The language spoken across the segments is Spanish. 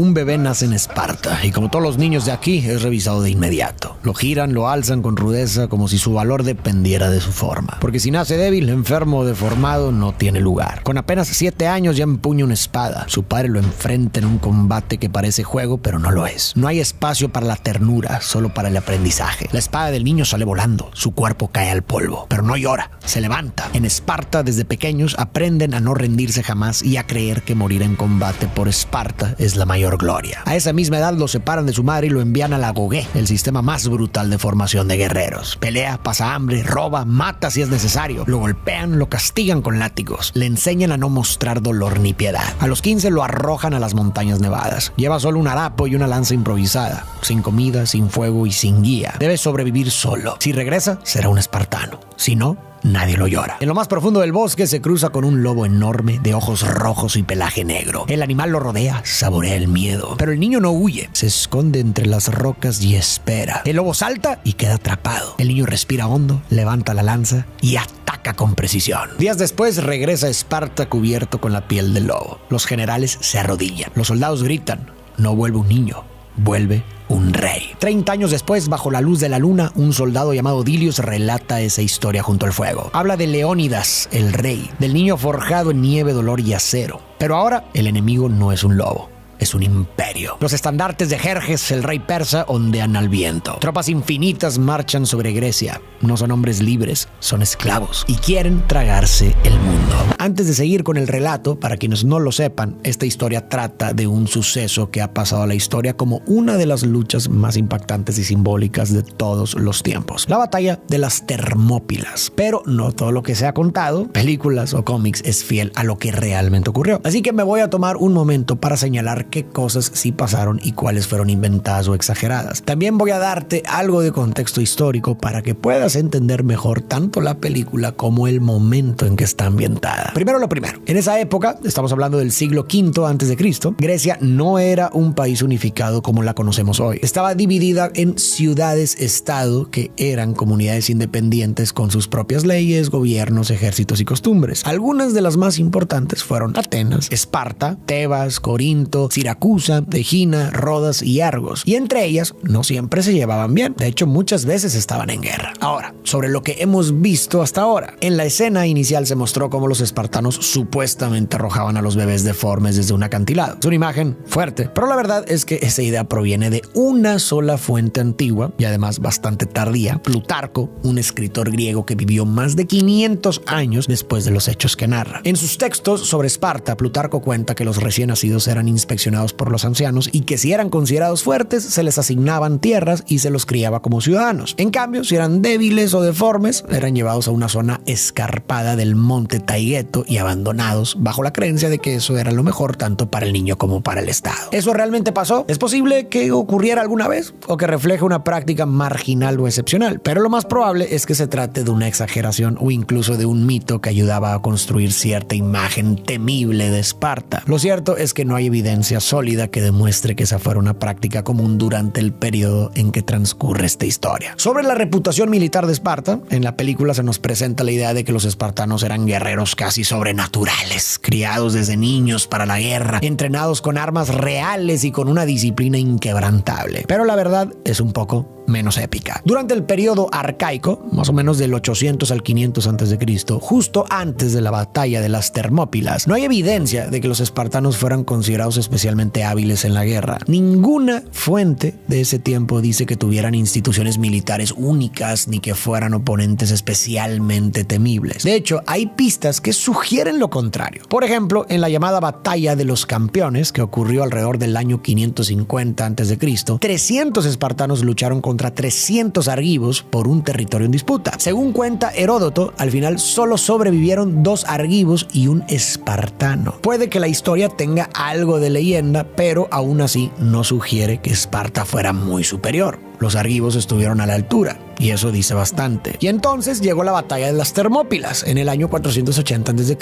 Un bebé nace en Esparta y como todos los niños de aquí es revisado de inmediato. Lo giran, lo alzan con rudeza como si su valor dependiera de su forma. Porque si nace débil, enfermo o deformado no tiene lugar. Con apenas 7 años ya empuña una espada. Su padre lo enfrenta en un combate que parece juego pero no lo es. No hay espacio para la ternura, solo para el aprendizaje. La espada del niño sale volando, su cuerpo cae al polvo, pero no llora, se levanta. En Esparta desde pequeños aprenden a no rendirse jamás y a creer que morir en combate por Esparta es la mayor gloria. A esa misma edad lo separan de su madre y lo envían a la Gogué, el sistema más brutal de formación de guerreros. Pelea, pasa hambre, roba, mata si es necesario. Lo golpean, lo castigan con látigos. Le enseñan a no mostrar dolor ni piedad. A los 15 lo arrojan a las montañas nevadas. Lleva solo un harapo y una lanza improvisada. Sin comida, sin fuego y sin guía. Debe sobrevivir solo. Si regresa, será un espartano. Si no, nadie lo llora. En lo más profundo del bosque se cruza con un lobo enorme de ojos rojos y pelaje negro. El animal lo rodea, saborea el miedo. Pero el niño no huye, se esconde entre las rocas y espera. El lobo salta y queda atrapado. El niño respira hondo, levanta la lanza y ataca con precisión. Días después regresa a Esparta cubierto con la piel del lobo. Los generales se arrodillan. Los soldados gritan: no vuelve un niño, vuelve un rey. 30 años después, bajo la luz de la luna, un soldado llamado Dilius relata esa historia junto al fuego. Habla de Leónidas, el rey, del niño forjado en nieve, dolor y acero. Pero ahora el enemigo no es un lobo, es un imperio. Los estandartes de Jerjes, el rey persa, ondean al viento. Tropas infinitas marchan sobre Grecia. No son hombres libres, son esclavos y quieren tragarse el mundo. Antes de seguir con el relato, para quienes no lo sepan, esta historia trata de un suceso que ha pasado a la historia como una de las luchas más impactantes y simbólicas de todos los tiempos. La batalla de las Termópilas. Pero no todo lo que se ha contado, películas o cómics, es fiel a lo que realmente ocurrió. Así que me voy a tomar un momento para señalar qué cosas sí pasaron y cuáles fueron inventadas o exageradas. También voy a darte algo de contexto histórico para que puedas entender mejor tanto la película como el momento en que está ambientada. Primero lo primero. En esa época, estamos hablando del siglo V a.C., Grecia no era un país unificado como la conocemos hoy. Estaba dividida en ciudades-estado que eran comunidades independientes con sus propias leyes, gobiernos, ejércitos y costumbres. Algunas de las más importantes fueron Atenas, Esparta, Tebas, Corinto, Siracusa, Egina, Rodas y Argos. Y entre ellas no siempre se llevaban bien. De hecho, muchas veces estaban en guerra. Ahora, sobre lo que hemos visto hasta ahora. En la escena inicial se mostró cómo los espartanos supuestamente arrojaban a los bebés deformes desde un acantilado. Es una imagen fuerte, pero la verdad es que esa idea proviene de una sola fuente antigua y además bastante tardía, Plutarco, un escritor griego que vivió más de 500 años después de los hechos que narra. En sus textos sobre Esparta, Plutarco cuenta que los recién nacidos eran inspeccionados por los ancianos y que si eran considerados fuertes se les asignaban tierras y se los criaba como ciudadanos. En cambio, si eran débiles o deformes, eran llevados a una zona escarpada del monte Taygeto y abandonados bajo la creencia de que eso era lo mejor tanto para el niño como para el Estado. ¿Eso realmente pasó? ¿Es posible que ocurriera alguna vez o que refleje una práctica marginal o excepcional? Pero lo más probable es que se trate de una exageración o incluso de un mito que ayudaba a construir cierta imagen temible de Esparta. Lo cierto es que no hay evidencia sólida que demuestre que esa fuera una práctica común durante el periodo en que transcurre esta historia. Sobre la reputación militar de Esparta, en la película se nos presenta la idea de que los espartanos eran guerreros casi sobrenaturales, criados desde niños para la guerra, entrenados con armas reales y con una disciplina inquebrantable. Pero la verdad es un poco menos épica. Durante el periodo arcaico, más o menos del 800 al 500 a.C., justo antes de la batalla de las Termópilas, no hay evidencia de que los espartanos fueran considerados especialmente hábiles en la guerra. Ninguna fuente de ese tiempo dice que tuvieran instituciones militares únicas ni que fueran oponentes especialmente temibles. De hecho, hay pistas que sugieren lo contrario. Por ejemplo, en la llamada Batalla de los Campeones, que ocurrió alrededor del año 550 a.C., 300 espartanos lucharon contra 300 argivos por un territorio en disputa. Según cuenta Heródoto, al final solo sobrevivieron 2 argivos y un espartano. Puede que la historia tenga algo de leyenda, pero aún así no sugiere que Esparta fuera muy superior. Los argivos estuvieron a la altura, y eso dice bastante. Y entonces llegó la batalla de las Termópilas en el año 480 a.C.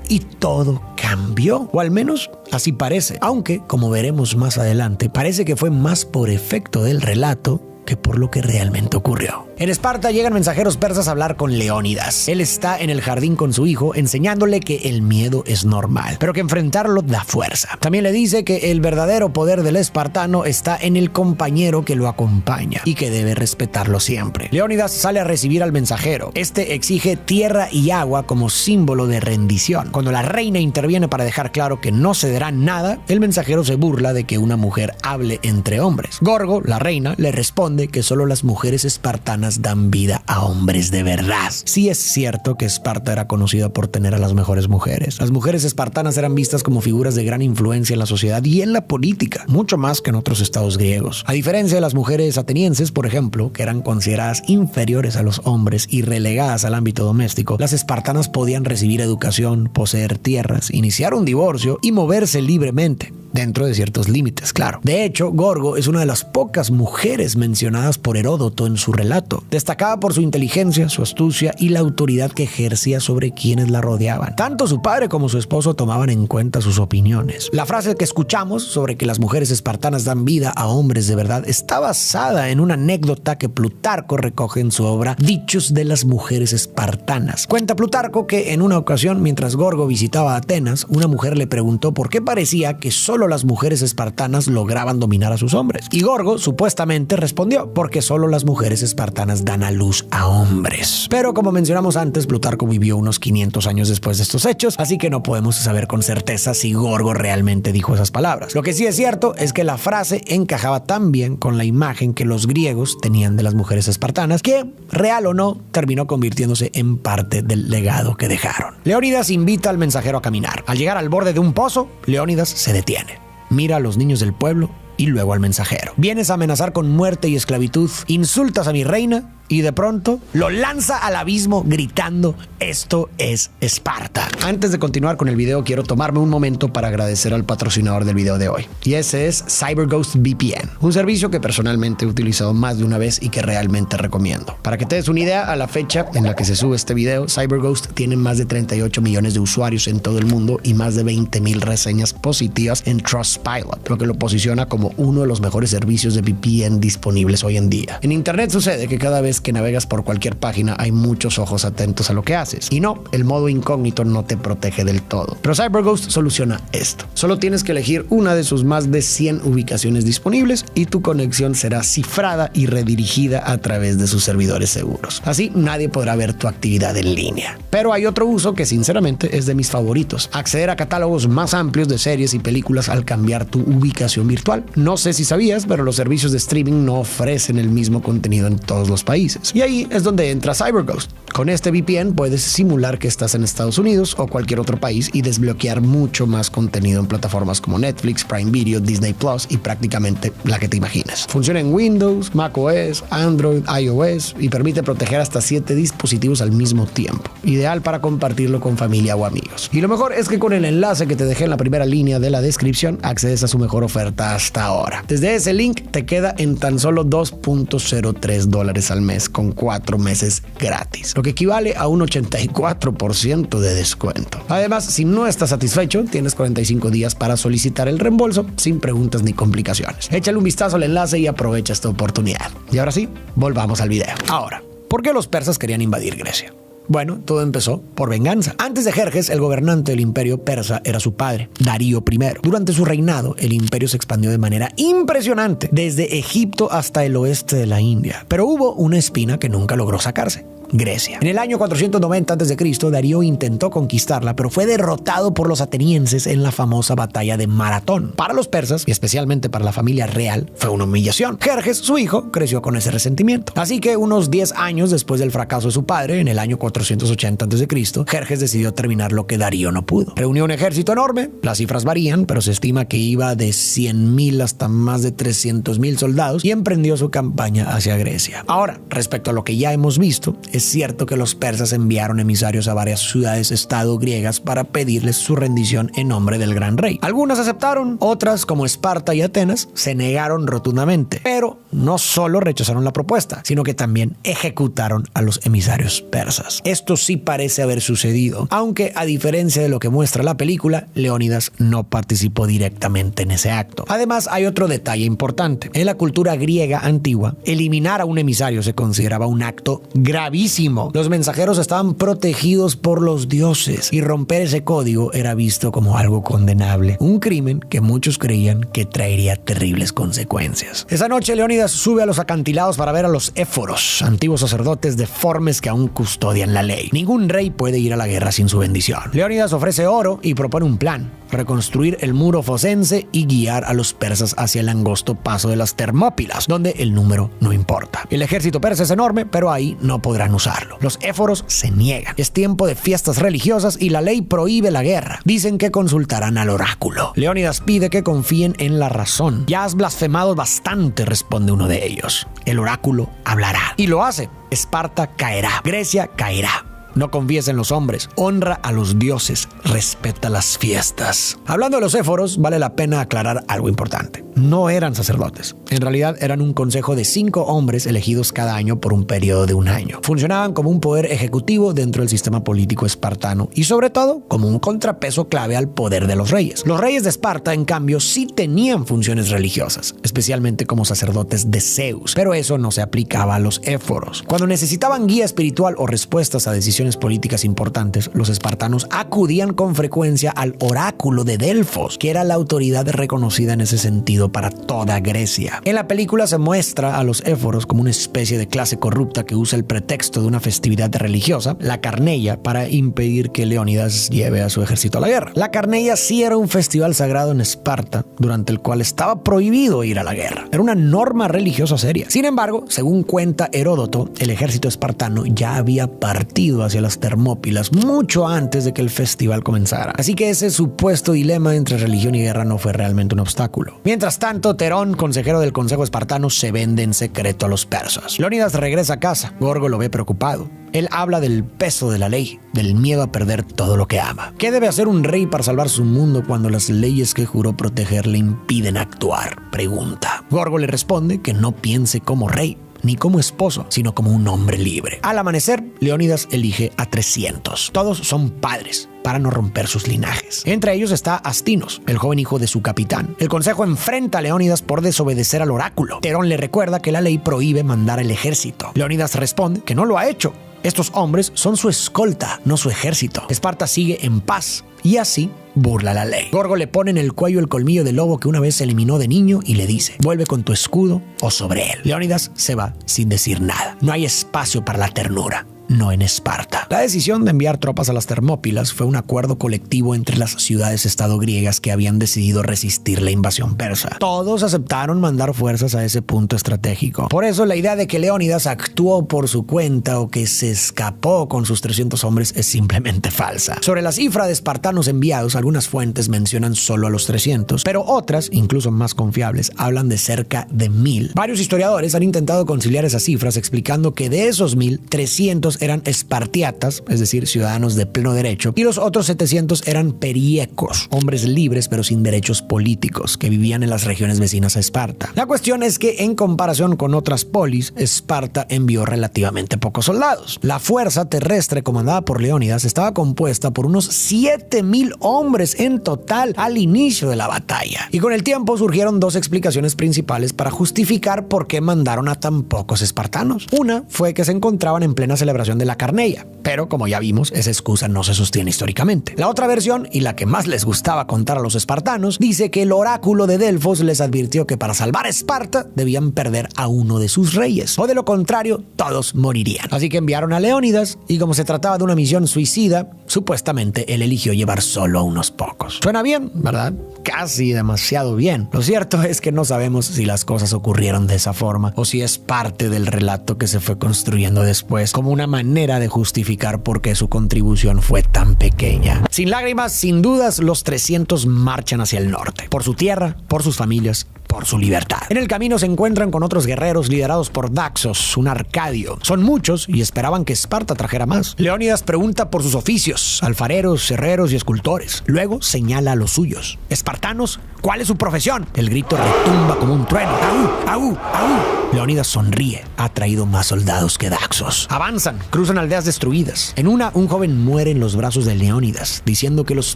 y todo cambió, o al menos así parece, aunque, como veremos más adelante, parece que fue más por efecto del relato que por lo que realmente ocurrió. En Esparta llegan mensajeros persas a hablar con Leónidas. Él está en el jardín con su hijo, enseñándole que el miedo es normal, pero que enfrentarlo da fuerza. También le dice que el verdadero poder del espartano está en el compañero que lo acompaña y que debe respetarlo siempre. Leónidas sale a recibir al mensajero. Este exige tierra y agua como símbolo de rendición. Cuando la reina interviene para dejar claro que no cederá nada, el mensajero se burla de que una mujer hable entre hombres. Gorgo, la reina, le responde que solo las mujeres espartanas dan vida a hombres de verdad. Sí es cierto que Esparta era conocida por tener a las mejores mujeres. Las mujeres espartanas eran vistas como figuras de gran influencia en la sociedad y en la política, mucho más que en otros estados griegos. A diferencia de las mujeres atenienses, por ejemplo, que eran consideradas inferiores a los hombres y relegadas al ámbito doméstico, las espartanas podían recibir educación, poseer tierras, iniciar un divorcio y moverse libremente. Dentro de ciertos límites, claro. De hecho, Gorgo es una de las pocas mujeres mencionadas por Heródoto en su relato. Destacada por su inteligencia, su astucia y la autoridad que ejercía sobre quienes la rodeaban. Tanto su padre como su esposo tomaban en cuenta sus opiniones. La frase que escuchamos sobre que las mujeres espartanas dan vida a hombres de verdad está basada en una anécdota que Plutarco recoge en su obra Dichos de las mujeres espartanas. Cuenta Plutarco que en una ocasión, mientras Gorgo visitaba Atenas, una mujer le preguntó por qué parecía que solo las mujeres espartanas lograban dominar a sus hombres. Y Gorgo supuestamente respondió, porque solo las mujeres espartanas dan a luz a hombres. Pero como mencionamos antes, Plutarco vivió unos 500 años después de estos hechos, así que no podemos saber con certeza si Gorgo realmente dijo esas palabras. Lo que sí es cierto es que la frase encajaba tan bien con la imagen que los griegos tenían de las mujeres espartanas, que, real o no, terminó convirtiéndose en parte del legado que dejaron. Leónidas invita al mensajero a caminar. Al llegar al borde de un pozo, Leónidas se detiene. Mira a los niños del pueblo y luego al mensajero. Vienes a amenazar con muerte y esclavitud, insultas a mi reina y de pronto lo lanza al abismo gritando: esto es Esparta. Antes de continuar con el video, quiero tomarme un momento para agradecer al patrocinador del video de hoy, y ese es CyberGhost VPN, un servicio que personalmente he utilizado más de una vez y que realmente recomiendo. Para que te des una idea, a la fecha en la que se sube este video, CyberGhost tiene más de 38 millones de usuarios en todo el mundo y más de 20,000 reseñas positivas en Trustpilot, lo que lo posiciona como uno de los mejores servicios de VPN disponibles hoy en día. En internet sucede que cada vez que navegas por cualquier página hay muchos ojos atentos a lo que haces. Y no, el modo incógnito no te protege del todo. Pero CyberGhost soluciona esto. Solo tienes que elegir una de sus más de 100 ubicaciones disponibles y tu conexión será cifrada y redirigida a través de sus servidores seguros. Así nadie podrá ver tu actividad en línea. Pero hay otro uso que sinceramente es de mis favoritos: acceder a catálogos más amplios de series y películas al cambiar tu ubicación virtual. No sé si sabías, pero los servicios de streaming no ofrecen el mismo contenido en todos los países. Y ahí es donde entra CyberGhost. Con este VPN puedes simular que estás en Estados Unidos o cualquier otro país y desbloquear mucho más contenido en plataformas como Netflix, Prime Video, Disney Plus y prácticamente la que te imagines. Funciona en Windows, macOS, Android, iOS y permite proteger hasta 7 dispositivos al mismo tiempo. Ideal para compartirlo con familia o amigos. Y lo mejor es que con el enlace que te dejé en la primera línea de la descripción accedes a su mejor oferta hasta ahora. Desde ese link te queda en tan solo $2.03 al mes con 4 meses gratis, lo que equivale a un 84% de descuento. Además, si no estás satisfecho, tienes 45 días para solicitar el reembolso sin preguntas ni complicaciones. Échale un vistazo al enlace y aprovecha esta oportunidad. Y ahora sí, volvamos al video. Ahora, ¿por qué los persas querían invadir Grecia? Bueno, todo empezó por venganza. Antes de Jerjes, el gobernante del imperio persa era su padre, Darío I. Durante su reinado, el imperio se expandió de manera impresionante, desde Egipto hasta el oeste de la India. Pero hubo una espina que nunca logró sacarse: Grecia. En el año 490 a.C., Darío intentó conquistarla, pero fue derrotado por los atenienses en la famosa batalla de Maratón. Para los persas, y especialmente para la familia real, fue una humillación. Jerjes, su hijo, creció con ese resentimiento. Así que unos 10 años después del fracaso de su padre, en el año 480 a.C., Jerjes decidió terminar lo que Darío no pudo. Reunió un ejército enorme, las cifras varían, pero se estima que iba de 100,000 hasta más de 300,000 soldados y emprendió su campaña hacia Grecia. Ahora, respecto a lo que ya hemos visto, es cierto que los persas enviaron emisarios a varias ciudades-estado griegas para pedirles su rendición en nombre del gran rey. Algunas aceptaron, otras, como Esparta y Atenas, se negaron rotundamente. Pero no solo rechazaron la propuesta, sino que también ejecutaron a los emisarios persas. Esto sí parece haber sucedido, aunque a diferencia de lo que muestra la película, Leónidas no participó directamente en ese acto. Además, hay otro detalle importante. En la cultura griega antigua, eliminar a un emisario se consideraba un acto gravísimo. Los mensajeros estaban protegidos por los dioses y romper ese código era visto como algo condenable, un crimen que muchos creían que traería terribles consecuencias. Esa noche, Leónidas sube a los acantilados para ver a los éforos, antiguos sacerdotes deformes que aún custodian la ley. Ningún rey puede ir a la guerra sin su bendición. Leónidas ofrece oro y propone un plan: reconstruir el muro focense y guiar a los persas hacia el angosto paso de las Termópilas, donde el número no importa. El ejército persa es enorme, pero ahí no podrán usarlo. Los éforos se niegan. Es tiempo de fiestas religiosas y la ley prohíbe la guerra. Dicen que consultarán al oráculo. Leónidas pide que confíen en la razón. Ya has blasfemado bastante, responde uno de ellos. El oráculo hablará. Y lo hace. Esparta caerá. Grecia caerá. No confíes en los hombres, honra a los dioses, respeta las fiestas. Hablando de los éforos, vale la pena aclarar algo importante. No eran sacerdotes. En realidad eran un consejo de 5 hombres elegidos cada año por un periodo de 1 año. Funcionaban como un poder ejecutivo dentro del sistema político espartano y sobre todo como un contrapeso clave al poder de los reyes. Los reyes de Esparta, en cambio, sí tenían funciones religiosas, especialmente como sacerdotes de Zeus, pero eso no se aplicaba a los éforos. Cuando necesitaban guía espiritual o respuestas a decisiones políticas importantes, los espartanos acudían con frecuencia al oráculo de Delfos, que era la autoridad reconocida en ese sentido para toda Grecia. En la película se muestra a los éforos como una especie de clase corrupta que usa el pretexto de una festividad religiosa, la Carneia, para impedir que Leónidas lleve a su ejército a la guerra. La Carneia sí era un festival sagrado en Esparta, durante el cual estaba prohibido ir a la guerra. Era una norma religiosa seria. Sin embargo, según cuenta Heródoto, el ejército espartano ya había partido hacia las Termópilas mucho antes de que el festival comenzara. Así que ese supuesto dilema entre religión y guerra no fue realmente un obstáculo. Mientras tanto, Terón, consejero del consejo espartano, se vende en secreto a los persas. Leónidas regresa a casa. Gorgo lo ve preocupado. Él habla del peso de la ley, del miedo a perder todo lo que ama. ¿Qué debe hacer un rey para salvar su mundo cuando las leyes que juró proteger le impiden actuar?, pregunta. Gorgo le responde que no piense como rey, ni como esposo, sino como un hombre libre. Al amanecer, Leónidas elige a 300. Todos son padres, para no romper sus linajes. Entre ellos está Astinos, el joven hijo de su capitán. El consejo enfrenta a Leónidas por desobedecer al oráculo. Terón le recuerda que la ley prohíbe mandar al ejército. Leónidas responde que no lo ha hecho. Estos hombres son su escolta, no su ejército. Esparta sigue en paz y así burla la ley. Gorgo le pone en el cuello el colmillo de lobo que una vez se eliminó de niño y le dice: vuelve con tu escudo o sobre él. Leónidas se va sin decir nada. No hay espacio para la ternura. No en Esparta. La decisión de enviar tropas a las Termópilas fue un acuerdo colectivo entre las ciudades-estado griegas que habían decidido resistir la invasión persa. Todos aceptaron mandar fuerzas a ese punto estratégico. Por eso la idea de que Leónidas actuó por su cuenta o que se escapó con sus 300 hombres es simplemente falsa. Sobre la cifra de espartanos enviados, algunas fuentes mencionan solo a los 300, pero otras, incluso más confiables, hablan de cerca de 1000. Varios historiadores han intentado conciliar esas cifras explicando que de esos 1000, 300 eran espartiatas, es decir, ciudadanos de pleno derecho, y los otros 700 eran periecos, hombres libres pero sin derechos políticos, que vivían en las regiones vecinas a Esparta. La cuestión es que, en comparación con otras polis, Esparta envió relativamente pocos soldados. La fuerza terrestre comandada por Leónidas estaba compuesta por unos 7000 hombres en total al inicio de la batalla. Y con el tiempo surgieron 2 explicaciones principales para justificar por qué mandaron a tan pocos espartanos. Una fue que se encontraban en plena celebración de la Carneia, pero como ya vimos, esa excusa no se sostiene históricamente. La otra versión, y la que más les gustaba contar a los espartanos, dice que el oráculo de Delfos les advirtió que para salvar a Esparta debían perder a uno de sus reyes, o de lo contrario, todos morirían. Así que enviaron a Leónidas, y como se trataba de una misión suicida, supuestamente él eligió llevar solo a unos pocos. Suena bien, ¿verdad? Casi demasiado bien. Lo cierto es que no sabemos si las cosas ocurrieron de esa forma, o si es parte del relato que se fue construyendo después, como una manera de justificar por qué su contribución fue tan pequeña. Sin lágrimas, sin dudas, los 300 marchan hacia el norte, por su tierra, por sus familias, por su libertad. En el camino se encuentran con otros guerreros liderados por Daxos, un arcadio. Son muchos y esperaban que Esparta trajera más. Leónidas pregunta por sus oficios, alfareros, herreros y escultores. Luego señala a los suyos. Espartanos, ¿cuál es su profesión? El grito retumba como un trueno. ¡Aú! ¡Aú! ¡Aú! Leónidas sonríe. Ha traído más soldados que Daxos. Avanzan, cruzan aldeas destruidas. En una, un joven muere en los brazos de Leónidas, diciendo que los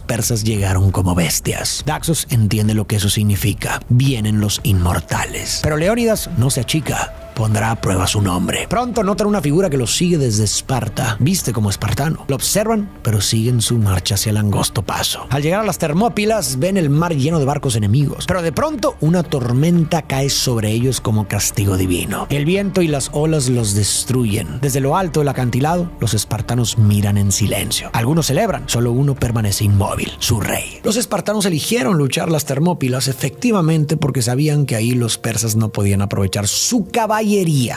persas llegaron como bestias. Daxos entiende lo que eso significa. Vienen los inmortales. Pero Leónidas no se achica. Pondrá a prueba su nombre. Pronto notan una figura que los sigue desde Esparta. Viste como espartano. Lo observan, pero siguen su marcha hacia el angosto paso. Al llegar a las Termópilas, ven el mar lleno de barcos enemigos. Pero de pronto, una tormenta cae sobre ellos como castigo divino. El viento y las olas los destruyen. Desde lo alto del acantilado, los espartanos miran en silencio. Algunos celebran, solo uno permanece inmóvil, su rey. Los espartanos eligieron luchar las Termópilas efectivamente porque sabían que ahí los persas no podían aprovechar su caballería.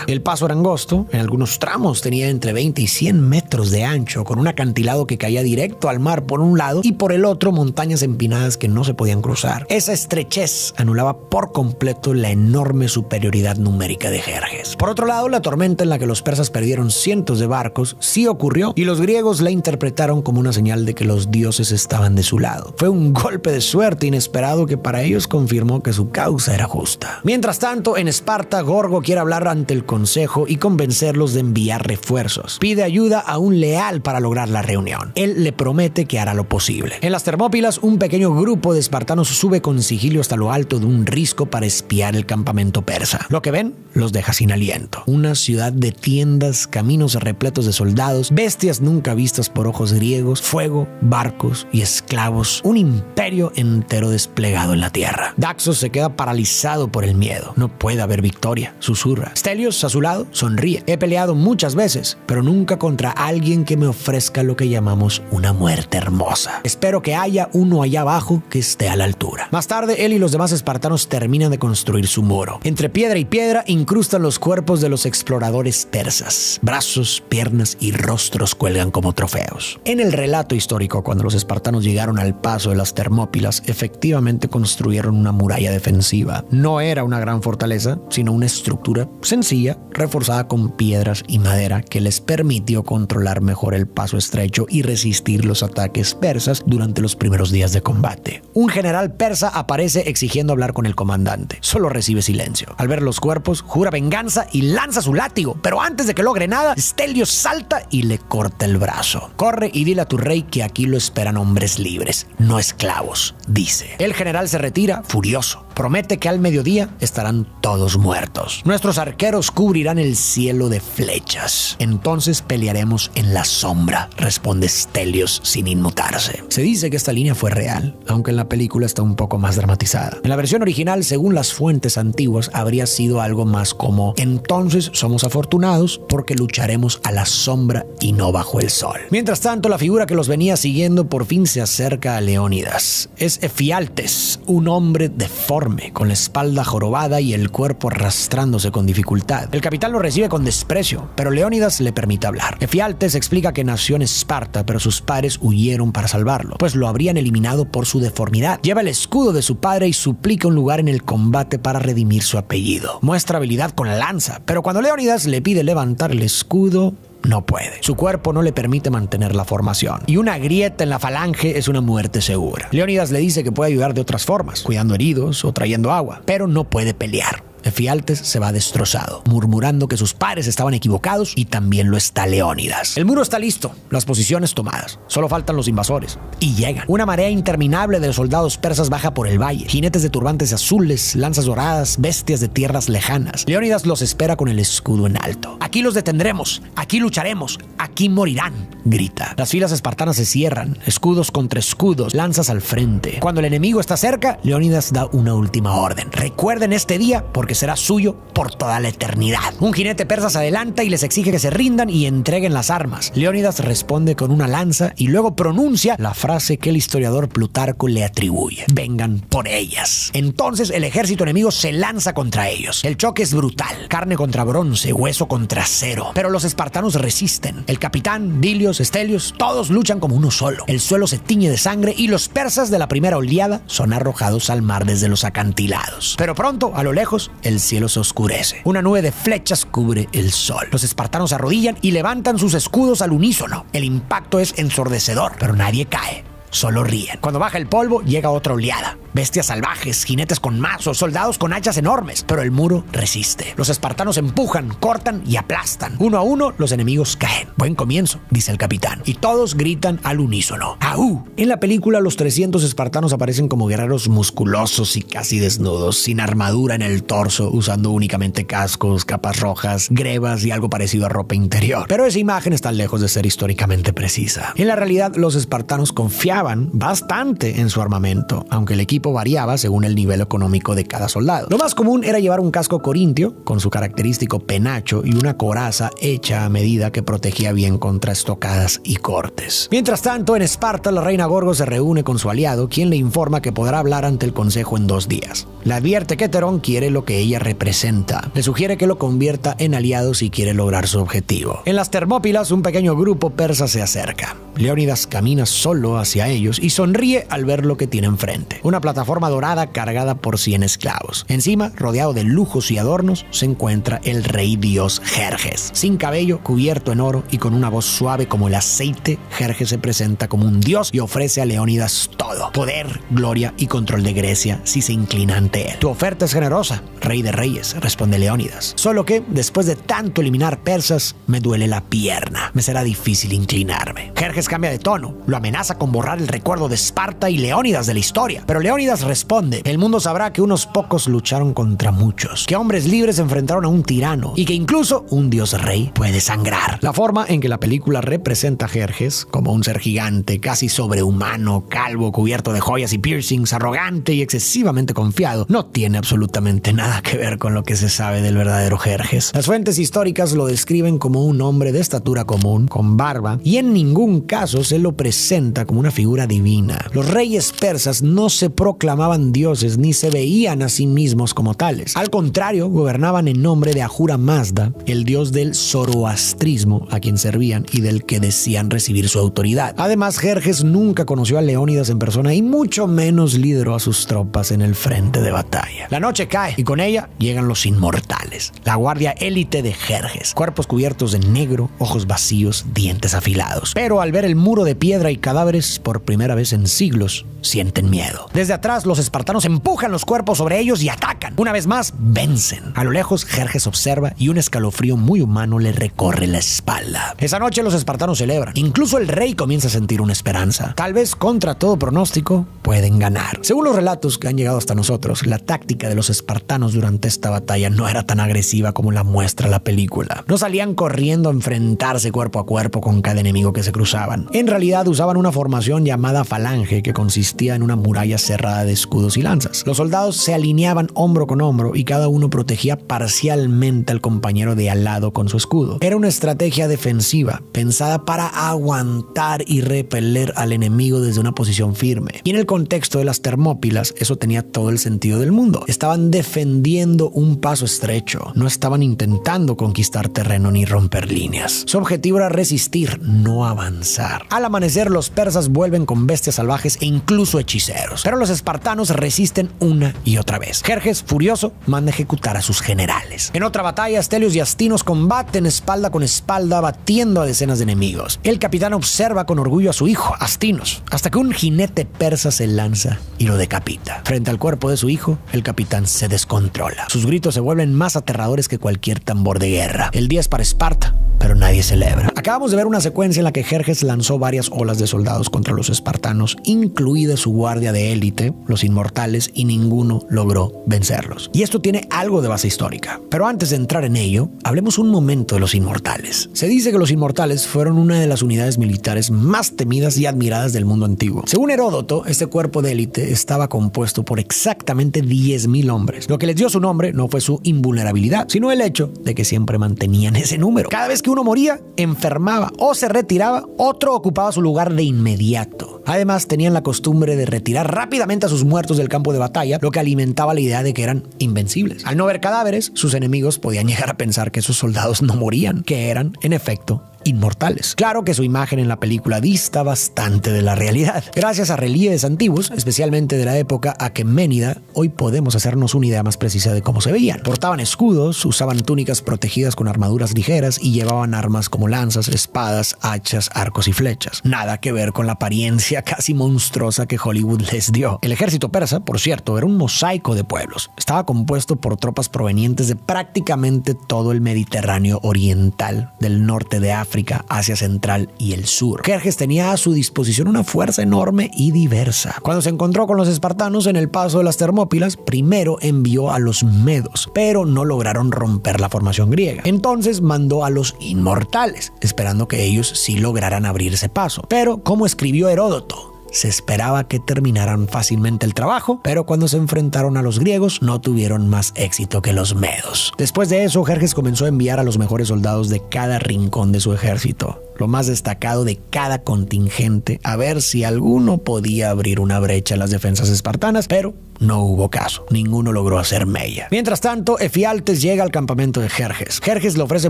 El paso era angosto, en algunos tramos tenía entre 20 y 100 metros de ancho, con un acantilado que caía directo al mar por un lado y por el otro montañas empinadas que no se podían cruzar. Esa estrechez anulaba por completo la enorme superioridad numérica de Jerjes. Por otro lado, la tormenta en la que los persas perdieron cientos de barcos sí ocurrió y los griegos la interpretaron como una señal de que los dioses estaban de su lado. Fue un golpe de suerte inesperado que para ellos confirmó que su causa era justa. Mientras tanto, en Esparta, Gorgo quiere hablar ante el consejo y convencerlos de enviar refuerzos. Pide ayuda a un leal para lograr la reunión. Él le promete que hará lo posible. En las Termópilas, un pequeño grupo de espartanos sube con sigilo hasta lo alto de un risco para espiar el campamento persa. Lo que ven los deja sin aliento. Una ciudad de tiendas, caminos repletos de soldados, bestias nunca vistas por ojos griegos, fuego, barcos y esclavos. Un imperio entero desplegado en la tierra. Daxos se queda paralizado por el miedo. No puede haber victoria, susurra. Stelios, a su lado, sonríe. He peleado muchas veces, pero nunca contra alguien que me ofrezca lo que llamamos una muerte hermosa. Espero que haya uno allá abajo que esté a la altura. Más tarde, él y los demás espartanos terminan de construir su muro. Entre piedra y piedra incrustan los cuerpos de los exploradores persas. Brazos, piernas y rostros cuelgan como trofeos. En el relato histórico, cuando los espartanos llegaron al paso de las Termópilas, efectivamente construyeron una muralla defensiva. No era una gran fortaleza, sino una estructura sencilla, reforzada con piedras y madera que les permitió controlar mejor el paso estrecho y resistir los ataques persas durante los primeros días de combate. Un general persa aparece exigiendo hablar con el comandante. Solo recibe silencio. Al ver los cuerpos, jura venganza y lanza su látigo, pero antes de que logre nada, Stelios salta y le corta el brazo. Corre y dile a tu rey que aquí lo esperan hombres libres, no esclavos, dice. El general se retira furioso. Promete que al mediodía estarán todos muertos. Nuestros arqueros cubrirán el cielo de flechas. Entonces pelearemos en la sombra, responde Stelios sin inmutarse. Se dice que esta línea fue real, aunque en la película está un poco más dramatizada. En la versión original, según las fuentes antiguas, habría sido algo más como: entonces somos afortunados porque lucharemos a la sombra y no bajo el sol. Mientras tanto, la figura que los venía siguiendo por fin se acerca a Leónidas. Es Efialtes, un hombre deforme, con la espalda jorobada y el cuerpo arrastrándose con dificultad. El capitán lo recibe con desprecio, pero Leónidas le permite hablar. Efialtes explica que nació en Esparta, pero sus padres huyeron para salvarlo, pues lo habrían eliminado por su deformidad. Lleva el escudo de su padre y suplica un lugar en el combate para redimir su apellido. Muestra habilidad con la lanza, pero cuando Leónidas le pide levantar el escudo, no puede. Su cuerpo no le permite mantener la formación. Y una grieta en la falange es una muerte segura. Leónidas le dice que puede ayudar de otras formas, cuidando heridos o trayendo agua, pero no puede pelear. Efialtes se va destrozado, murmurando que sus padres estaban equivocados y también lo está Leónidas. El muro está listo, las posiciones tomadas. Solo faltan los invasores. Y llegan. Una marea interminable de soldados persas baja por el valle. Jinetes de turbantes azules, lanzas doradas, bestias de tierras lejanas. Leónidas los espera con el escudo en alto. Aquí los detendremos, aquí lucharemos, aquí morirán, grita. Las filas espartanas se cierran, escudos contra escudos, lanzas al frente. Cuando el enemigo está cerca, Leónidas da una última orden. Recuerden este día porque será suyo por toda la eternidad. Un jinete persa se adelanta y les exige que se rindan y entreguen las armas. Leónidas responde con una lanza y luego pronuncia la frase que el historiador Plutarco le atribuye: vengan por ellas. Entonces el ejército enemigo se lanza contra ellos. El choque es brutal, carne contra bronce, hueso contra acero, pero los espartanos resisten. El capitán, Dilios, Estelios, todos luchan como uno solo. El suelo se tiñe de sangre y los persas de la primera oleada son arrojados al mar desde los acantilados. Pero pronto, a lo lejos, el cielo se oscurece. Una nube de flechas cubre el sol. Los espartanos se arrodillan y levantan sus escudos al unísono. El impacto es ensordecedor, pero nadie cae. Solo ríen. Cuando baja el polvo, llega otra oleada. Bestias salvajes, jinetes con mazos, soldados con hachas enormes, pero el muro resiste. Los espartanos empujan, cortan y aplastan. Uno a uno, los enemigos caen. Buen comienzo, dice el capitán. Y todos gritan al unísono: ¡Aú! En la película, los 300 espartanos aparecen como guerreros musculosos y casi desnudos, sin armadura en el torso, usando únicamente cascos, capas rojas, grebas y algo parecido a ropa interior. Pero esa imagen está lejos de ser históricamente precisa. En la realidad, los espartanos confiaban bastante en su armamento, aunque el equipo variaba según el nivel económico de cada soldado. Lo más común era llevar un casco corintio con su característico penacho y una coraza hecha a medida que protegía bien contra estocadas y cortes. Mientras tanto, en Esparta, la reina Gorgo se reúne con su aliado, quien le informa que podrá hablar ante el consejo en 2 días. Le advierte que Terón quiere lo que ella representa. Le sugiere que lo convierta en aliado si quiere lograr su objetivo. En las Termópilas, un pequeño grupo persa se acerca. Leónidas camina solo hacia ellos y sonríe al ver lo que tiene enfrente: una plataforma dorada cargada por 100 esclavos. Encima, rodeado de lujos y adornos, se encuentra el rey dios Jerjes. Sin cabello, cubierto en oro y con una voz suave como el aceite, Jerjes se presenta como un dios y ofrece a Leónidas todo: poder, gloria y control de Grecia si se inclina ante él. Tu oferta es generosa, rey de reyes, responde Leónidas. Solo que, después de tanto eliminar persas, me duele la pierna. Me será difícil inclinarme. Jerjes cambia de tono, lo amenaza con borrar el recuerdo de Esparta y Leónidas de la historia. Pero Leónidas responde: el mundo sabrá que unos pocos lucharon contra muchos, que hombres libres se enfrentaron a un tirano y que incluso un dios rey puede sangrar. La forma en que la película representa a Jerjes como un ser gigante, casi sobrehumano, calvo, cubierto de joyas y piercings, arrogante y excesivamente confiado, no tiene absolutamente nada que ver con lo que se sabe del verdadero Jerjes. Las fuentes históricas lo describen como un hombre de estatura común, con barba, y en ningún caso se lo presenta como una figura divina. Los reyes persas no se proclamaban dioses ni se veían a sí mismos como tales. Al contrario, gobernaban en nombre de Ahura Mazda, el dios del zoroastrismo a quien servían y del que decían recibir su autoridad. Además, Jerjes nunca conoció a Leónidas en persona y mucho menos lideró a sus tropas en el frente de batalla. La noche cae y con ella llegan los inmortales, la guardia élite de Jerjes, cuerpos cubiertos de negro, ojos vacíos, dientes afilados. Pero al ver el muro de piedra y cadáveres por primera vez en siglos, sienten miedo. Desde atrás, los espartanos empujan los cuerpos sobre ellos y atacan. Una vez más, vencen. A lo lejos, Jerjes observa y un escalofrío muy humano le recorre la espalda. Esa noche los espartanos celebran. Incluso el rey comienza a sentir una esperanza. Tal vez, contra todo pronóstico, pueden ganar. Según los relatos que han llegado hasta nosotros, la táctica de los espartanos durante esta batalla no era tan agresiva como la muestra la película. No salían corriendo a enfrentarse cuerpo a cuerpo con cada enemigo que se cruzaban. En realidad, usaban una formación llamada falange que consistía en una muralla cerrada de escudos y lanzas. Los soldados se alineaban hombro con hombro y cada uno protegía parcialmente al compañero de al lado con su escudo. Era una estrategia defensiva pensada para aguantar y repeler al enemigo desde una posición firme. Y en el contexto de las Termópilas, eso tenía todo el sentido del mundo. Estaban defendiendo un paso estrecho, no estaban intentando conquistar terreno ni romper líneas. Su objetivo era resistir, no avanzar. Al amanecer, los persas vuelven con bestias salvajes e incluso hechiceros, pero los espartanos resisten una y otra vez. Jerjes, furioso, manda ejecutar a sus generales. En otra batalla, Estelios y Astinos combaten espalda con espalda, batiendo a decenas de enemigos. El capitán observa con orgullo a su hijo, Astinos, hasta que un jinete persa se lanza y lo decapita. Frente al cuerpo de su hijo, el capitán se descontrola. Sus gritos se vuelven más aterradores que cualquier tambor de guerra. El día es para Esparta, pero nadie celebra. Acabamos de ver una secuencia en la que Jerjes lanzó varias olas de soldados contra los espartanos, incluida su guardia de élite, ataque, los inmortales, y ninguno logró vencerlos. Y esto tiene algo de base histórica. Pero antes de entrar en ello, hablemos un momento de los inmortales. Se dice que los inmortales fueron una de las unidades militares más temidas y admiradas del mundo antiguo. Según Heródoto, este cuerpo de élite estaba compuesto por exactamente 10.000 hombres. Lo que les dio su nombre no fue su invulnerabilidad, sino el hecho de que siempre mantenían ese número. Cada vez que uno moría, enfermaba o se retiraba, otro ocupaba su lugar de inmediato. Además, tenían la costumbre de retirar rápidamente a sus muertos del campo de batalla, lo que alimentaba la idea de que eran invencibles. Al no ver cadáveres, sus enemigos podían llegar a pensar que esos soldados no morían, que eran, en efecto, inmortales. Claro que su imagen en la película dista bastante de la realidad. Gracias a relieves antiguos, especialmente de la época aqueménida, hoy podemos hacernos una idea más precisa de cómo se veían. Portaban escudos, usaban túnicas protegidas con armaduras ligeras y llevaban armas como lanzas, espadas, hachas, arcos y flechas. Nada que ver con la apariencia casi monstruosa que Hollywood les dio. El ejército persa, por cierto, era un mosaico de pueblos. Estaba compuesto por tropas provenientes de prácticamente todo el Mediterráneo oriental, del norte de África, Asia Central y el sur. Jerjes tenía a su disposición una fuerza enorme y diversa. Cuando se encontró con los espartanos en el paso de las Termópilas, primero envió a los medos, pero no lograron romper la formación griega. Entonces mandó a los inmortales, esperando que ellos sí lograran abrirse paso. Pero, como escribió Heródoto, se esperaba que terminaran fácilmente el trabajo, pero cuando se enfrentaron a los griegos no tuvieron más éxito que los medos. Después de eso, Jerjes comenzó a enviar a los mejores soldados de cada rincón de su ejército, lo más destacado de cada contingente, a ver si alguno podía abrir una brecha en las defensas espartanas, pero no hubo caso. Ninguno logró hacer mella. Mientras tanto, Efialtes llega al campamento de Jerjes. Jerjes le ofrece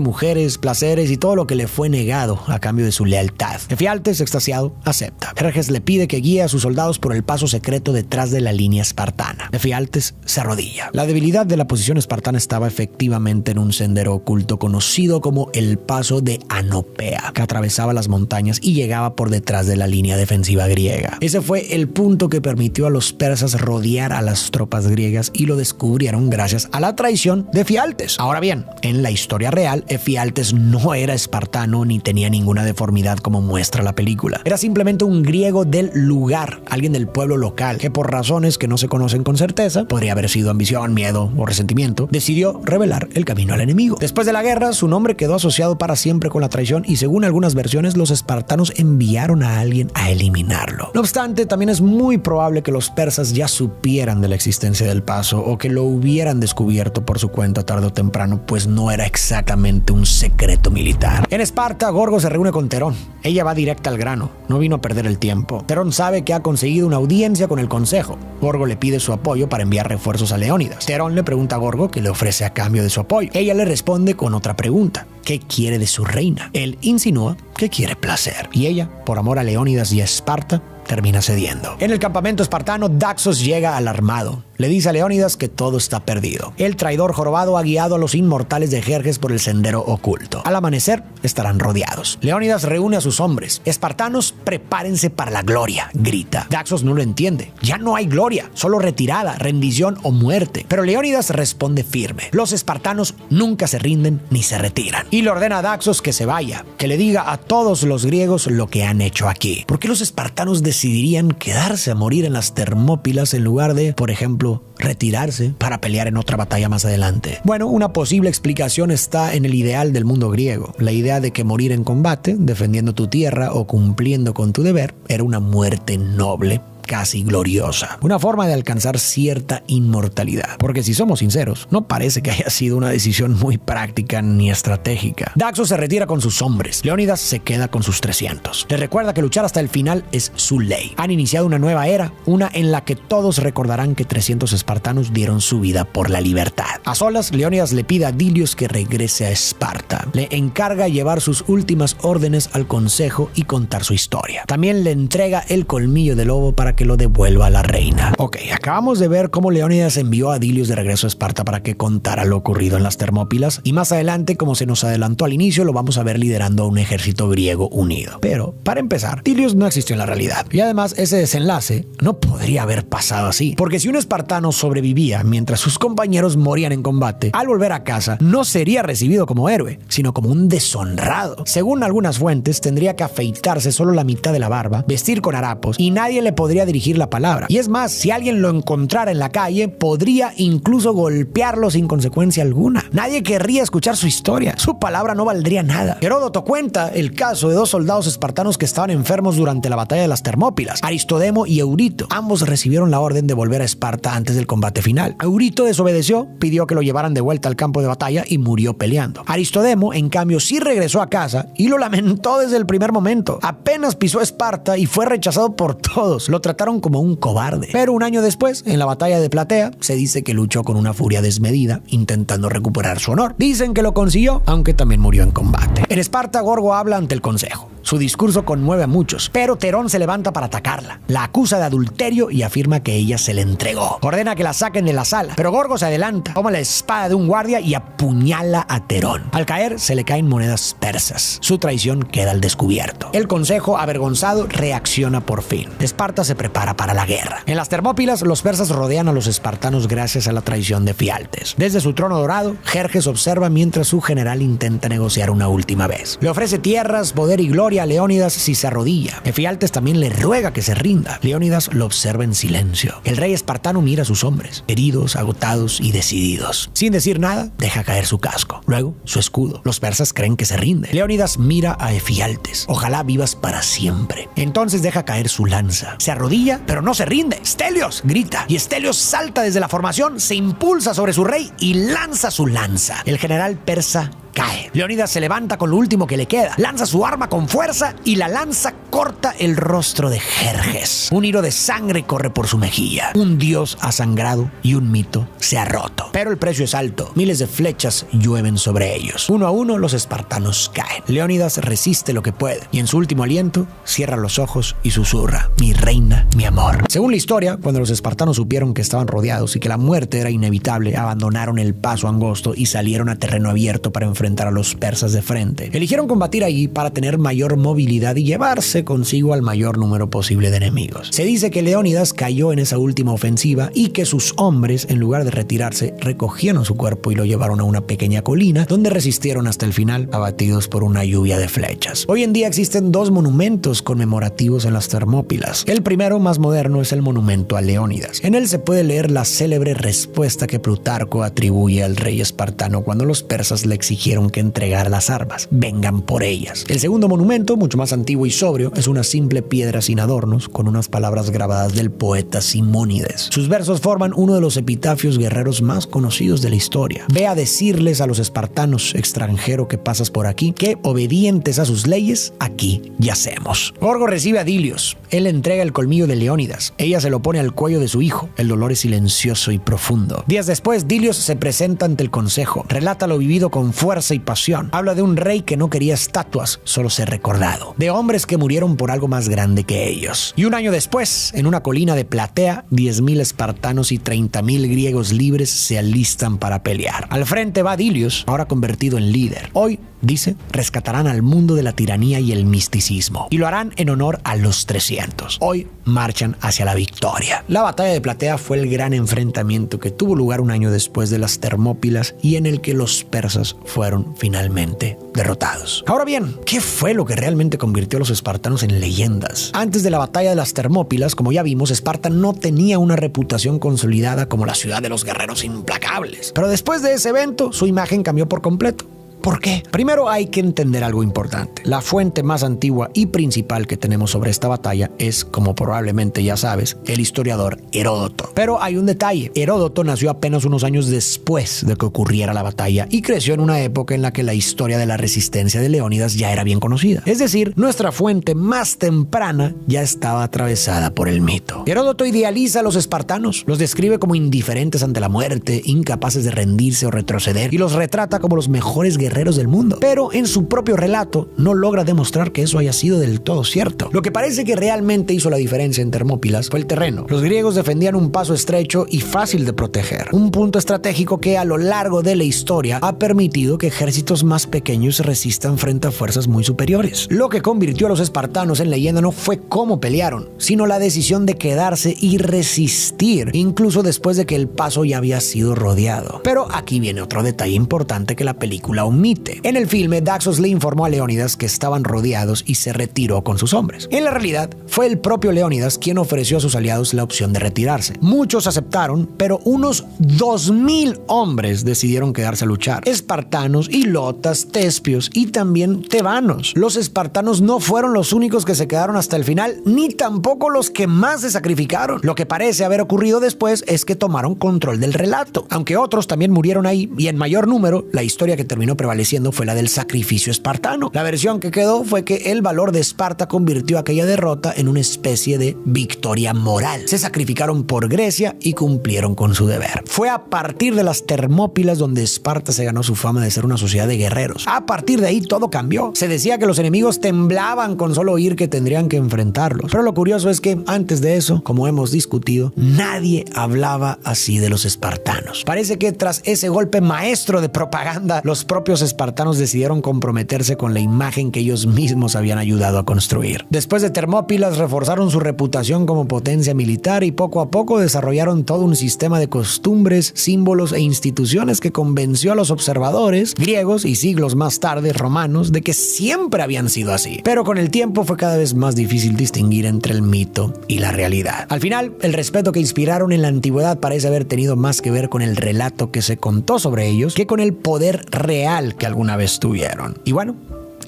mujeres, placeres y todo lo que le fue negado a cambio de su lealtad. Efialtes, extasiado, acepta. Jerjes le pide que guíe a sus soldados por el paso secreto detrás de la línea espartana. Efialtes se arrodilla. La debilidad de la posición espartana estaba efectivamente en un sendero oculto conocido como el paso de Anopea, que atravesaba las montañas y llegaba por detrás de la línea defensiva griega. Ese fue el punto que permitió a los persas rodear a las tropas griegas y lo descubrieron gracias a la traición de Efialtes. Ahora bien, en la historia real, Efialtes no era espartano ni tenía ninguna deformidad como muestra la película. Era simplemente un griego del lugar, alguien del pueblo local, que por razones que no se conocen con certeza, podría haber sido ambición, miedo o resentimiento, decidió revelar el camino al enemigo. Después de la guerra, su nombre quedó asociado para siempre con la traición y según algunas versiones, los espartanos enviaron a alguien a eliminarlo. No obstante, también es muy probable que los persas ya supieran de la existencia del paso o que lo hubieran descubierto por su cuenta tarde o temprano, pues no era exactamente un secreto militar. En Esparta, Gorgo se reúne con Terón. Ella va directa al grano, no vino a perder el tiempo. Terón sabe que ha conseguido una audiencia con el consejo. Gorgo le pide su apoyo para enviar refuerzos a Leónidas. Terón le pregunta a Gorgo qué le ofrece a cambio de su apoyo. Ella le responde con otra pregunta: ¿qué quiere de su reina? Él insinúa que quiere placer. Y ella, por amor a Leónidas y a Esparta, termina cediendo. En el campamento espartano, Daxos llega alarmado. Le dice a Leónidas que todo está perdido. El traidor jorobado ha guiado a los inmortales de Jerjes por el sendero oculto. Al amanecer, estarán rodeados. Leónidas reúne a sus hombres. Espartanos, prepárense para la gloria, grita. Daxos no lo entiende. Ya no hay gloria, solo retirada, rendición o muerte. Pero Leónidas responde firme. Los espartanos nunca se rinden ni se retiran. Y le ordena a Daxos que se vaya, que le diga a todos los griegos lo que han hecho aquí. ¿Por qué los espartanos decidirían quedarse a morir en las Termópilas en lugar de, por ejemplo, retirarse para pelear en otra batalla más adelante? Bueno, una posible explicación está en el ideal del mundo griego. La idea de que morir en combate, defendiendo tu tierra o cumpliendo con tu deber, era una muerte noble, casi gloriosa. Una forma de alcanzar cierta inmortalidad. Porque si somos sinceros, no parece que haya sido una decisión muy práctica ni estratégica. Daxos se retira con sus hombres. Leónidas se queda con sus 300. Les recuerda que luchar hasta el final es su ley. Han iniciado una nueva era, una en la que todos recordarán que 300 espartanos dieron su vida por la libertad. A solas, Leónidas le pide a Dilios que regrese a Esparta. Le encarga llevar sus últimas órdenes al consejo y contar su historia. También le entrega el colmillo de lobo para que lo devuelva a la reina. Ok, acabamos de ver cómo Leónidas envió a Dilios de regreso a Esparta para que contara lo ocurrido en las Termópilas, y más adelante, como se nos adelantó al inicio, lo vamos a ver liderando a un ejército griego unido. Pero, para empezar, Dilios no existió en la realidad. Y además, ese desenlace no podría haber pasado así. Porque si un espartano sobrevivía mientras sus compañeros morían en combate, al volver a casa, no sería recibido como héroe, sino como un deshonrado. Según algunas fuentes, tendría que afeitarse solo la mitad de la barba, vestir con harapos, y nadie le podría dirigir la palabra. Y es más, si alguien lo encontrara en la calle, podría incluso golpearlo sin consecuencia alguna. Nadie querría escuchar su historia. Su palabra no valdría nada. Heródoto cuenta el caso de dos soldados espartanos que estaban enfermos durante la batalla de las Termópilas, Aristodemo y Eurito. Ambos recibieron la orden de volver a Esparta antes del combate final. Eurito desobedeció, pidió que lo llevaran de vuelta al campo de batalla y murió peleando. Aristodemo, en cambio, sí regresó a casa y lo lamentó desde el primer momento. Apenas pisó Esparta y fue rechazado por todos. Lo trataron como un cobarde. Pero un año después, en la batalla de Platea, se dice que luchó con una furia desmedida, intentando recuperar su honor. Dicen que lo consiguió, aunque también murió en combate. En Esparta, Gorgo habla ante el consejo. Su discurso conmueve a muchos, pero Terón se levanta para atacarla. La acusa de adulterio y afirma que ella se le entregó. Ordena que la saquen de la sala, pero Gorgo se adelanta, toma la espada de un guardia y apuñala a Terón. Al caer, se le caen monedas persas. Su traición queda al descubierto. El consejo, avergonzado, reacciona por fin. Esparta se prepara para la guerra. En las Termópilas, los persas rodean a los espartanos gracias a la traición de Fialtes. Desde su trono dorado, Jerjes observa mientras su general intenta negociar una última vez. Le ofrece tierras, poder y gloria a Leónidas si se arrodilla. Efialtes también le ruega que se rinda. Leónidas lo observa en silencio. El rey espartano mira a sus hombres, heridos, agotados y decididos. Sin decir nada, deja caer su casco. Luego, su escudo. Los persas creen que se rinde. Leónidas mira a Efialtes. Ojalá vivas para siempre. Entonces deja caer su lanza. Se arrodilla, pero no se rinde. ¡Stelios!, grita. Y Stelios salta desde la formación, se impulsa sobre su rey y lanza su lanza. El general persa cae. Leónidas se levanta con lo último que le queda, lanza su arma con fuerza y la lanza corta el rostro de Jerjes. Un hilo de sangre corre por su mejilla. Un dios ha sangrado y un mito se ha roto. Pero el precio es alto. Miles de flechas llueven sobre ellos. Uno a uno los espartanos caen. Leónidas resiste lo que puede y en su último aliento cierra los ojos y susurra: mi reina, mi amor. Según la historia, cuando los espartanos supieron que estaban rodeados y que la muerte era inevitable, abandonaron el paso angosto y salieron a terreno abierto para enfrentar a los persas de frente. Eligieron combatir allí para tener mayor movilidad y llevarse consigo al mayor número posible de enemigos. Se dice que Leónidas cayó en esa última ofensiva y que sus hombres, en lugar de retirarse, recogieron su cuerpo y lo llevaron a una pequeña colina donde resistieron hasta el final, abatidos por una lluvia de flechas. Hoy en día existen dos monumentos conmemorativos en las Termópilas. El primero, más moderno, es el monumento a Leónidas. En él se puede leer la célebre respuesta que Plutarco atribuye al rey espartano cuando los persas le exigieron que entregara las armas. Vengan por ellas. El segundo monumento, mucho más antiguo y sobrio, es una simple piedra sin adornos con unas palabras grabadas del poeta Simónides. Sus versos forman uno de los epitafios guerreros más conocidos de la historia. Ve a decirles a los espartanos, extranjero que pasas por aquí, que obedientes a sus leyes, aquí yacemos. Gorgo recibe a Dilios. Él le entrega el colmillo de Leónidas. Ella se lo pone al cuello de su hijo. El dolor es silencioso y profundo. Días después, Dilios se presenta ante el consejo. Relata lo vivido con fuerza y pasión. Habla de un rey que no quería estatuas, solo ser recordado. De hombres que murieron por algo más grande que ellos. Y un año después, en una colina de Platea, 10,000 espartanos y 30,000 griegos libres se alistan para pelear. Al frente va Dilios, ahora convertido en líder. Hoy, dice, rescatarán al mundo de la tiranía y el misticismo. Y lo harán en honor a los 300. Hoy marchan hacia la victoria. La batalla de Platea fue el gran enfrentamiento que tuvo lugar un año después de las Termópilas y en el que los persas fueron finalmente derrotados. Ahora bien, ¿qué fue lo que realmente convirtió a los espartanos en leyendas? Antes de la batalla de las Termópilas, como ya vimos, Esparta no tenía una reputación consolidada como la ciudad de los guerreros implacables. Pero después de ese evento, su imagen cambió por completo. ¿Por qué? Primero hay que entender algo importante. La fuente más antigua y principal que tenemos sobre esta batalla es, como probablemente ya sabes, el historiador Heródoto. Pero hay un detalle. Heródoto nació apenas unos años después de que ocurriera la batalla y creció en una época en la que la historia de la resistencia de Leónidas ya era bien conocida. Es decir, nuestra fuente más temprana ya estaba atravesada por el mito. Heródoto idealiza a los espartanos, los describe como indiferentes ante la muerte, incapaces de rendirse o retroceder, y los retrata como los mejores guerreros del mundo. Pero en su propio relato no logra demostrar que eso haya sido del todo cierto. Lo que parece que realmente hizo la diferencia en Termópilas fue el terreno. Los griegos defendían un paso estrecho y fácil de proteger, un punto estratégico que a lo largo de la historia ha permitido que ejércitos más pequeños resistan frente a fuerzas muy superiores. Lo que convirtió a los espartanos en leyenda no fue cómo pelearon, sino la decisión de quedarse y resistir, incluso después de que el paso ya había sido rodeado. Pero aquí viene otro detalle importante que la película omite. Omnite. En el filme, Daxos le informó a Leónidas que estaban rodeados y se retiró con sus hombres. En la realidad, fue el propio Leónidas quien ofreció a sus aliados la opción de retirarse. Muchos aceptaron, pero unos 2000 hombres decidieron quedarse a luchar. Espartanos, hilotas, tespios y también tebanos. Los espartanos no fueron los únicos que se quedaron hasta el final, ni tampoco los que más se sacrificaron. Lo que parece haber ocurrido después es que tomaron control del relato. Aunque otros también murieron ahí, y en mayor número, la historia que terminó prevaleciendo fue la del sacrificio espartano. La versión que quedó fue que el valor de Esparta convirtió aquella derrota en una especie de victoria moral. Se sacrificaron por Grecia y cumplieron con su deber. Fue a partir de las Termópilas donde Esparta se ganó su fama de ser una sociedad de guerreros. A partir de ahí todo cambió. Se decía que los enemigos temblaban con solo oír que tendrían que enfrentarlos. Pero lo curioso es que antes de eso, como hemos discutido, nadie hablaba así de los espartanos. Parece que tras ese golpe maestro de propaganda, los propios espartanos decidieron comprometerse con la imagen que ellos mismos habían ayudado a construir. Después de Termópilas, reforzaron su reputación como potencia militar y poco a poco desarrollaron todo un sistema de costumbres, símbolos e instituciones que convenció a los observadores griegos y siglos más tarde romanos de que siempre habían sido así. Pero con el tiempo fue cada vez más difícil distinguir entre el mito y la realidad. Al final, el respeto que inspiraron en la antigüedad parece haber tenido más que ver con el relato que se contó sobre ellos que con el poder real que alguna vez tuvieron. Y bueno,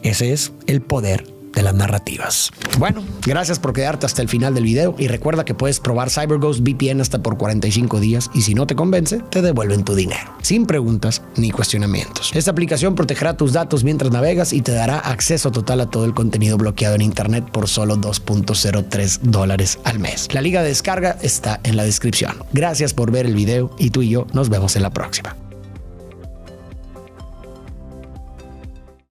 ese es el poder de las narrativas. Bueno, gracias por quedarte hasta el final del video y recuerda que puedes probar CyberGhost VPN hasta por 45 días y si no te convence, te devuelven tu dinero, sin preguntas ni cuestionamientos. Esta aplicación protegerá tus datos mientras navegas y te dará acceso total a todo el contenido bloqueado en internet por solo $2.03 al mes. La liga de descarga está en la descripción. Gracias por ver el video y tú y yo nos vemos en la próxima.